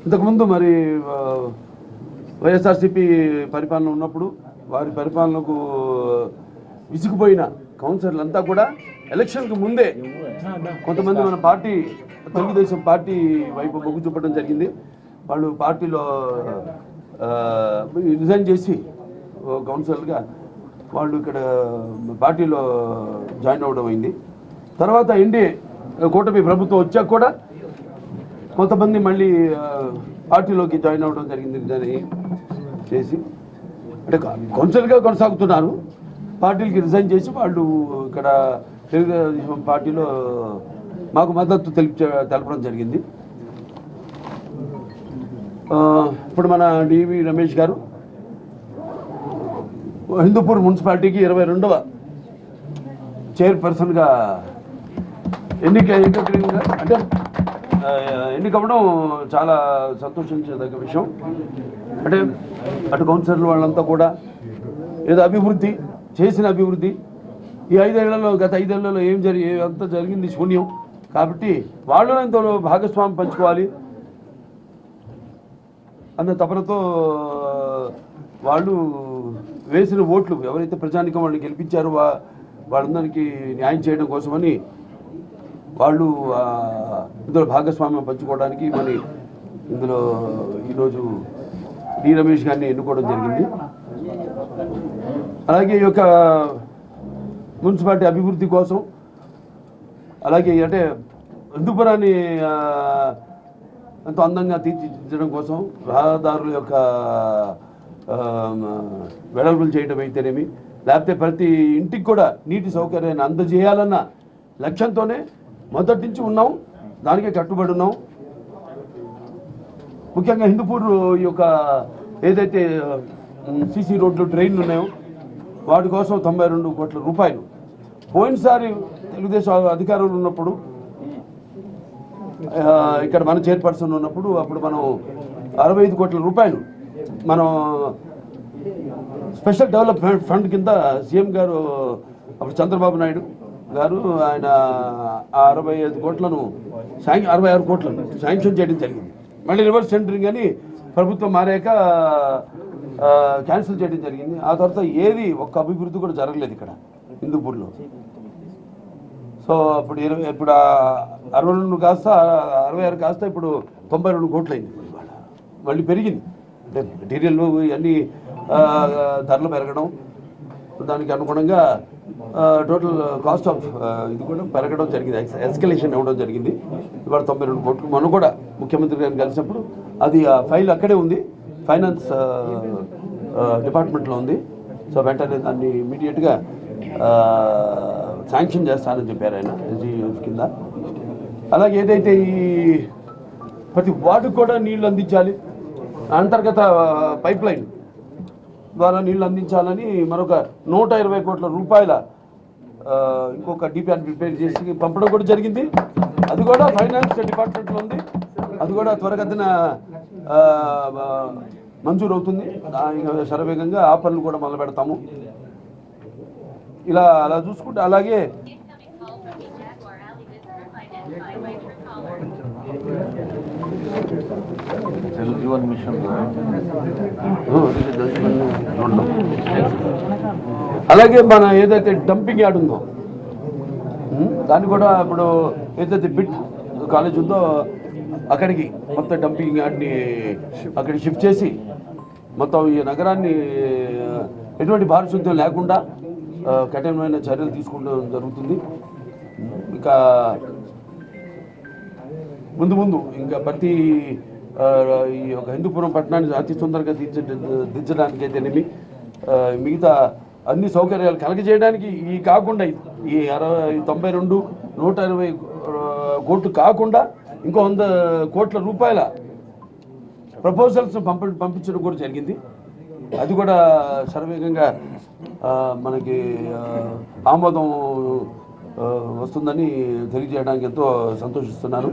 ఇంతకుముందు మరి వైఎస్ఆర్సీపీ పరిపాలన ఉన్నప్పుడు వారి పరిపాలనకు విసిగిపోయిన కౌన్సిలర్లు అంతా కూడా ఎలక్షన్కు ముందే కొంతమంది మన పార్టీ తెలుగుదేశం పార్టీ వైపు మొగ్గు చూపడం జరిగింది. వాళ్ళు పార్టీలో రిజైన్ చేసి కౌన్సిలర్గా వాళ్ళు ఇక్కడ పార్టీలో జాయిన్ అవ్వడం అయింది. తర్వాత ఎన్డీఏ కూటమి ప్రభుత్వం వచ్చాక కూడా కొంతమంది మళ్ళీ పార్టీలోకి జాయిన్ అవ్వడం జరిగింది. దాన్ని చేసి అంటే కౌన్సిలర్గా కొనసాగుతున్నారు, పార్టీలకి రిజైన్ చేసి వాళ్ళు ఇక్కడ తెలుగుదేశం పార్టీలో మాకు మద్దతు తెలపడం జరిగింది. ఇప్పుడు మన డివి రమేష్ గారు హిందూపూర్ మున్సిపాలిటీకి 22వ చైర్పర్సన్గా అంటే ఎన్నికవ్వడం చాలా సంతోషించదగ్గ విషయం. అంటే అటు కౌన్సిలర్లు వాళ్ళంతా కూడా ఏదో అభివృద్ధి చేసిన అభివృద్ధి ఈ 5 ఏళ్లలో గత 5 ఏళ్లలో అంతా జరిగింది శూన్యం. కాబట్టి వాళ్ళు ఎంతో భాగస్వామ్యం పంచుకోవాలి అన్న తపనతో వాళ్ళు వేసిన ఓట్లు ఎవరైతే ప్రజానికం వాళ్ళు గెలిపించారో వాళ్ళందరికీ న్యాయం చేయడం కోసమని వాళ్ళు ఇందులో భాగస్వామ్యం పంచుకోవడానికి మరి ఇందులో ఈరోజు డి రమేష్ గారిని ఎన్నుకోవడం జరిగింది. అలాగే ఈ యొక్క మున్సిపాలిటీ అభివృద్ధి కోసం అలాగే అంటే హిందూపురాన్ని ఎంతో అందంగా తీర్చిదిద్దడం కోసం రహదారుల యొక్క వెడల్పులు చేయడం అయితేనేమి, లేకపోతే ప్రతి ఇంటికి కూడా నీటి సౌకర్యాన్ని అందజేయాలన్న లక్ష్యంతోనే మొదటి నుంచి ఉన్నాం, దానికే కట్టుబడి ఉన్నాం. ముఖ్యంగా హిందూపూర్ యొక్క ఏదైతే సీసీ రోడ్లు ట్రైన్లు ఉన్నాయో వాటి కోసం 92 కోట్ల రూపాయలు పోయినసారి తెలుగుదేశం అధికారంలో ఉన్నప్పుడు ఇక్కడ మన చైర్పర్సన్ ఉన్నప్పుడు అప్పుడు మనం 65 కోట్ల రూపాయలు మనం స్పెషల్ డెవలప్మెంట్ ఫండ్ కింద సీఎం గారు అప్పుడు చంద్రబాబు నాయుడు గారు ఆయన 65 కోట్లను 66 కోట్లను శాంక్షన్ చేయడం జరిగింది. మళ్ళీ రివర్స్ టెండరింగ్ అని ప్రభుత్వం మారాక క్యాన్సిల్ చేయడం జరిగింది. ఆ తర్వాత ఏది ఒక్క అభివృద్ధి కూడా జరగలేదు ఇక్కడ హిందూపూర్లో. సో ఇప్పుడు 62 కాస్త 66 కాస్త ఇప్పుడు 92 కోట్లు అయింది. మళ్ళీ పెరిగింది. అంటే మెటీరియల్ ఇవన్నీ ధరలు పెరగడం, దానికి అనుగుణంగా టోటల్ కాస్ట్ ఆఫ్ ఇది కూడా పెరగడం జరిగింది, ఎస్కలేషన్ అవ్వడం జరిగింది. ఇవాళ 92 కోట్లు. మనం కూడా ముఖ్యమంత్రి గారిని కలిసినప్పుడు అది ఫైల్ అక్కడే ఉంది, ఫైనాన్స్ డిపార్ట్మెంట్లో ఉంది. సో వెంటనే దాన్ని ఇమీడియట్గా శాంక్షన్ చేస్తానని చెప్పారు ఆయన ఎస్జీఎఫ్ కింద. అలాగే ఏదైతే ఈ ప్రతి వార్డుకు కూడా నీళ్లు అందించాలి, అంతర్గత పైప్ లైన్ ద్వారా నీళ్లు అందించాలని మరొక 120 కోట్ల రూపాయల ఇంకొక డిపిఆర్ ప్రిపేర్ చేసి పంపడం కూడా జరిగింది. అది కూడా ఫైనాన్స్ డిపార్ట్మెంట్లో ఉంది. అది కూడా త్వరగతిన మంజూరు అవుతుంది. శరవేగంగా ఆ పనులు కూడా మొదలు పెడతాము. అలా చూసుకుంటే అలాగే అలాగే మన ఏదైతే డంపింగ్ యార్డ్ ఉందో దాన్ని కూడా ఇప్పుడు ఏదైతే బిట్ కాలేజ్ ఉందో అక్కడికి మొత్తం డంపింగ్ యార్డ్ని అక్కడికి షిఫ్ట్ చేసి మొత్తం ఈ నగరాన్ని ఎటువంటి పారిశుద్ధ్యం లేకుండా కఠినమైన చర్యలు తీసుకోవడం జరుగుతుంది. ఇంకా ముందు ఇంకా ప్రతి ఈ యొక్క హిందూపురం పట్టణాన్ని అతి సుందరంగా దించడానికైతేనేమి మిగతా అన్ని సౌకర్యాలు కలగజేయడానికి ఈ కాకుండా ఈ 92 120 కోట్లు కాకుండా ఇంకో 100 కోట్ల రూపాయల ప్రపోజల్స్ పంపించడం కూడా జరిగింది. అది కూడా శరవేగంగా మనకి ఆమోదం వస్తుందని తెలియజేయడానికి ఎంతో సంతోషిస్తున్నాను.